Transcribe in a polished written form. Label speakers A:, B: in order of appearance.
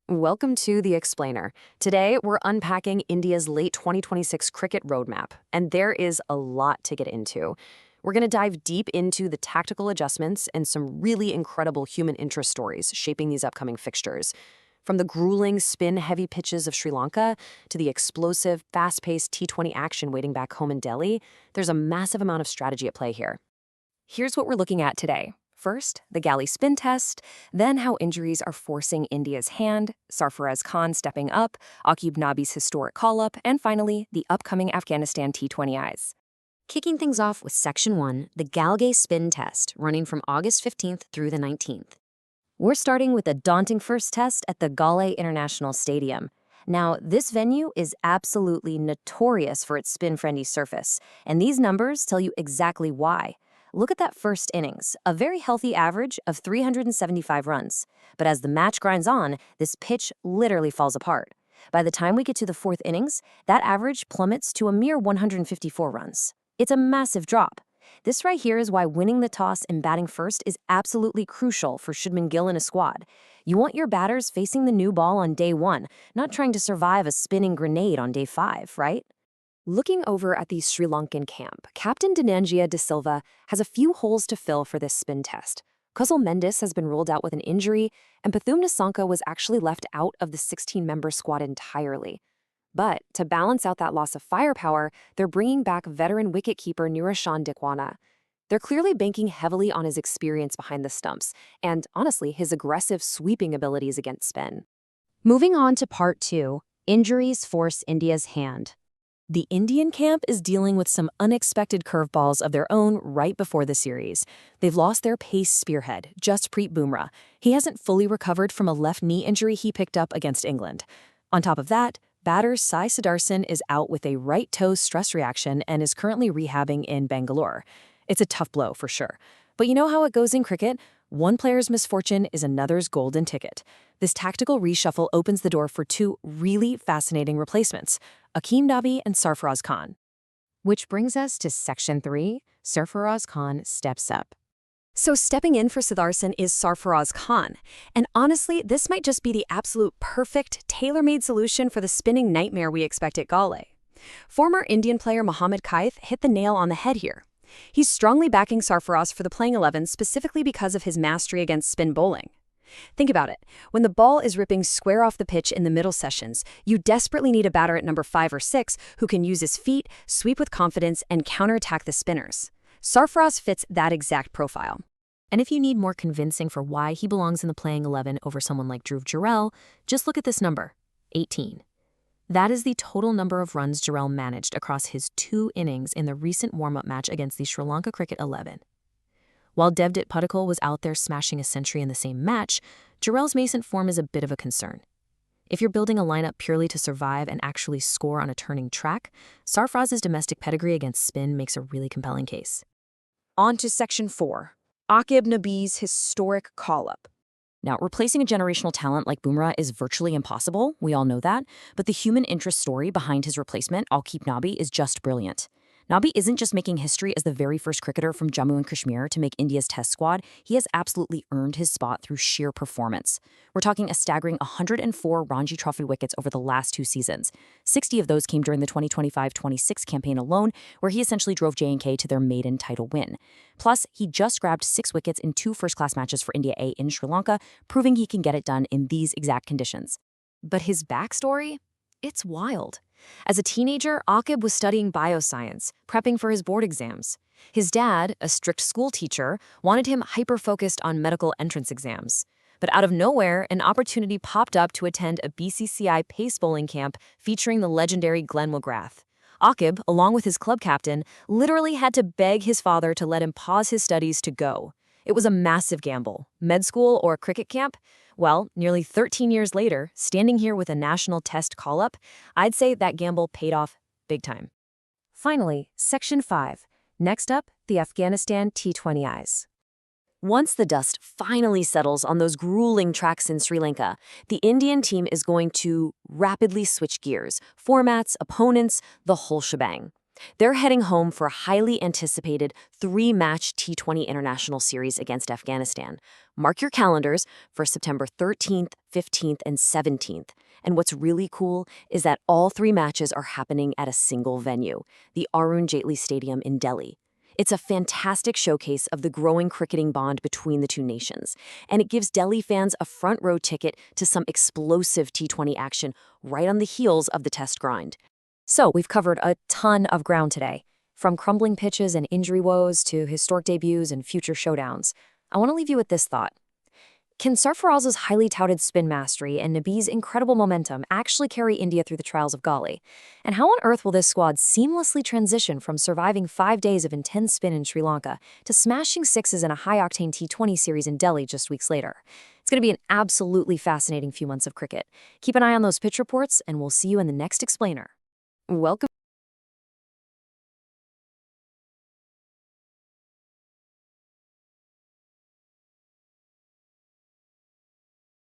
A: Welcome to The Explainer. Today, we're unpacking India's late 2026 cricket roadmap, and there is a lot to get into. We're going to dive deep into the tactical adjustments and some really incredible human interest stories shaping these upcoming fixtures. From the grueling, spin-heavy pitches of Sri Lanka to the explosive, fast-paced T20 action waiting back home in Delhi, there's a massive amount of strategy at play here. Here's what we're looking at today. First, the Galle spin test, then how injuries are forcing India's hand, Sarfaraz stepping up, Auqib Nabi's historic call-up, and finally, the upcoming Afghanistan T20Is. Kicking things off with Section 1, the Galle spin test, running from August 15th through the 19th. We're starting with a daunting first test at the Galle International Stadium. Now, this venue is absolutely notorious for its spin-friendly surface, and these numbers tell you exactly why. Look at that first innings, a very healthy average of 375 runs. But as the match grinds on, this pitch literally falls apart. By the time we get to the fourth innings, that average plummets to a mere 154 runs. It's a massive drop. This right here is why winning the toss and batting first is absolutely crucial for Shubman Gill and a squad. You want your batters facing the new ball on day 1, not trying to survive a spinning grenade on day 5, right? Looking over at the Sri Lankan camp, Captain Dhananjaya De Silva has a few holes to fill for this spin test. Kuzal Mendis has been ruled out with an injury, and Pathum Nissanka was actually left out of the 16-member squad entirely. But to balance out that loss of firepower, they're bringing back veteran wicketkeeper Niroshan Dikwana. They're clearly banking heavily on his experience behind the stumps, and honestly, his aggressive sweeping abilities against spin. Moving on to Part 2, injuries force India's hand. The Indian camp is dealing with some unexpected curveballs of their own right before the series. They've lost their pace spearhead, Jasprit Bumrah. He hasn't fully recovered from a left knee injury he picked up against England. On top of that, batter Sai Sudarshan is out with a right toe stress reaction and is currently rehabbing in Bangalore. It's a tough blow for sure. But you know how it goes in cricket? One player's misfortune is another's golden ticket. This tactical reshuffle opens the door for two really fascinating replacements, Auqib Nabi and Sarfaraz. Which brings us to Section 3, Sarfaraz steps up. So stepping in for Sudarshan is Sarfaraz. And honestly, this might just be the absolute perfect, tailor-made solution for the spinning nightmare we expect at Galle. Former Indian player Mohammad Kaif hit the nail on the head here. He's strongly backing Sarfaraz for the playing 11 specifically because of his mastery against spin bowling. Think about it. When the ball is ripping square off the pitch in the middle sessions, you desperately need a batter at number 5 or 6 who can use his feet, sweep with confidence, and counterattack the spinners. Sarfaraz fits that exact profile. And if you need more convincing for why he belongs in the playing 11 over someone like Dhruv Jurel, just look at this number, 18. That is the total number of runs Jurel managed across his 2 innings in the recent warm-up match against the Sri Lanka cricket 11. While Devdutt Padikkal was out there smashing a century in the same match, Jurel's nascent form is a bit of a concern. If you're building a lineup purely to survive and actually score on a turning track, Sarfaraz's domestic pedigree against spin makes a really compelling case. On to Section 4, Auqib Nabi's historic call-up. Now, replacing a generational talent like Bumrah is virtually impossible, we all know that, but the human interest story behind his replacement, Auqib Nabi, is just brilliant. Nabi isn't just making history as the very first cricketer from Jammu and Kashmir to make India's test squad, he has absolutely earned his spot through sheer performance. We're talking a staggering 104 Ranji Trophy wickets over the last 2 seasons. 60 of those came during the 2025-26 campaign alone, where he essentially drove J&K to their maiden title win. Plus, he just grabbed 6 wickets in 2 first-class matches for India A in Sri Lanka, proving he can get it done in these exact conditions. But his backstory? It's wild. As a teenager, Auqib was studying bioscience, prepping for his board exams. His dad, a strict school teacher, wanted him hyper-focused on medical entrance exams. But out of nowhere, an opportunity popped up to attend a BCCI pace bowling camp featuring the legendary Glenn McGrath. Auqib, along with his club captain, literally had to beg his father to let him pause his studies to go. It was a massive gamble. Med school or cricket camp? Well, nearly 13 years later, standing here with a national test call-up, I'd say that gamble paid off big time. Finally, Section 5. Next up, the Afghanistan T20Is. Once the dust finally settles on those grueling tracks in Sri Lanka, the Indian team is going to rapidly switch gears, formats, opponents, the whole shebang. They're heading home for a highly anticipated three-match T20 international series against Afghanistan. Mark your calendars for September 13th, 15th, and 17th. And what's really cool is that all three matches are happening at a single venue, the Arun Jaitley Stadium in Delhi. It's a fantastic showcase of the growing cricketing bond between the two nations, and it gives Delhi fans a front-row ticket to some explosive T20 action right on the heels of the Test grind. So, we've covered a ton of ground today, from crumbling pitches and injury woes to historic debuts and future showdowns. I want to leave you with this thought. Can Sarfaraz's highly touted spin mastery and Nabi's incredible momentum actually carry India through the trials of Galle? And how on earth will this squad seamlessly transition from surviving 5 days of intense spin in Sri Lanka to smashing sixes in a high-octane T20 series in Delhi just weeks later? It's going to be an absolutely fascinating few months of cricket. Keep an eye on those pitch reports, and we'll see you in the next explainer. Welcome.